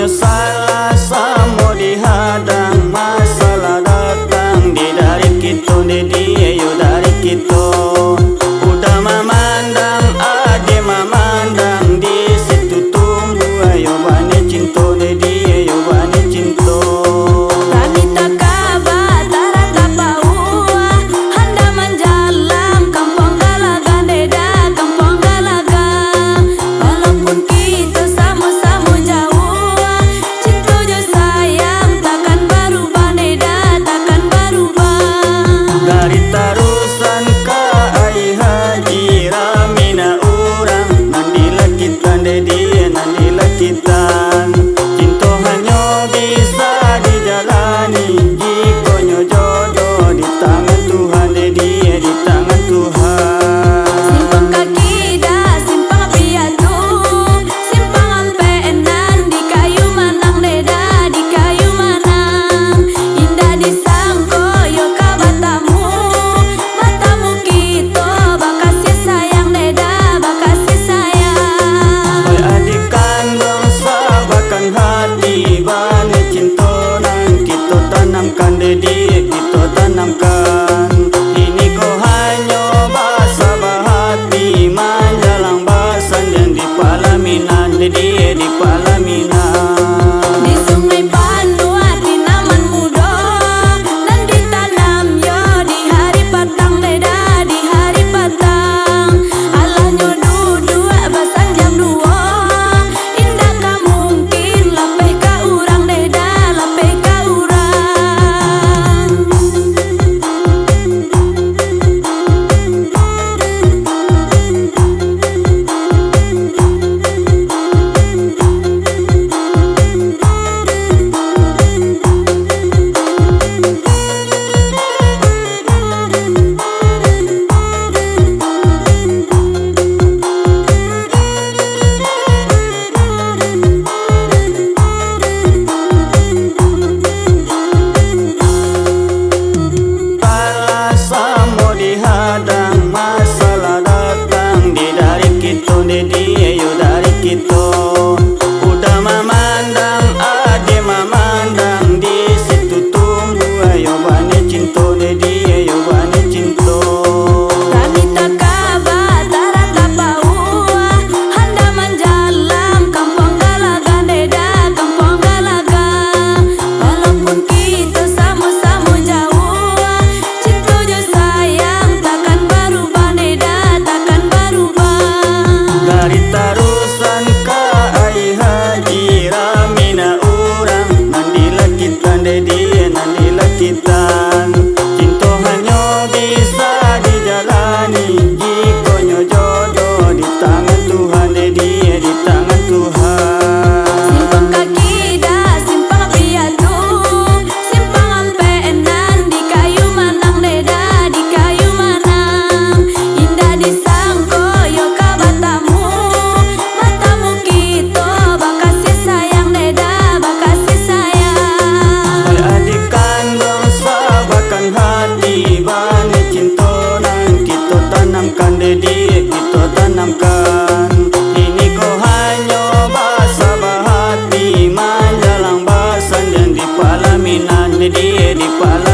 salah samo dihadang, masalah datang di dari kita, di dia yo dari kita. Udah memandang, ade memandang, di situ tumbuh ayo bani cinta, di dia yo bani cinta. Tani tak kabar, tarat tak bawa, handa menjalan kampung Galagan, deda kampung Galagan. Walaupun kita sama-sama jauh, cinta jo sayang takkan berubah, deda takkan berubah. Dari tarusan ka ai haji ramina urang, nandilah kita dedi, nandilah kita. Cinta hanya bisa dijalani jikonyo jodoh di tangan Tuhan, dedi di tangan Tuhan. Simpang kaki dah, simpang piatu, simpang ampe enan di kayu manang, deda di kayu manang. Indah disangko yo ka batamu, batamu kita bakasih sayang, deda bakasih sayang. Oi adik kandung sabakan hati, bani cinta nang kita tanamkan, dedi kita tanamkan. Ini kau hanya bahasa bahati, manjalang basan dan di palaminan, dedi di palaminan. Di sungai Panua tinaman muda, dan ditanam yo di hari patang, deda di hari patang. Alahnya dua basang jam 2, indah ka mungkin lapeh ka urang, deda lapeh ka urang. Salah samo dihadang, masalah datang di dari kita, di dia yo dari kita. Udah memandang, ade memandang, di situ tumbuh ayo bani cinta, di dia yo bani cinta. Tani tak kabar, tarat tak bawa, handa menjalan kampung Galagan, deda kampung Galagan. Walaupun kita sama-sama jauh, cinta jo sayang takkan berubah, deda takkan berubah. Dari tarusan ka ai haji ramina urang, nandilah kita, dedi nandilah kita. Cinta hanya bisa dijalani jikonyo jodoh di tangan Tuhan, dedi di tangan Tuhan. Simpang kaki dah, simpang piatu, simpang ampe enan di kayu manang, deda di kayu manang. Indah disangko yo ka batamu, batamu kita bakasih sayang, deda bakasih sayang. Oi adik kandung sabakan hati, bani cinta nang kita tanamkan, dedi kita tanamkan. Ini kau hanya bahasa bahati, manjalang basan dan di palaminan, dedi di palaminan.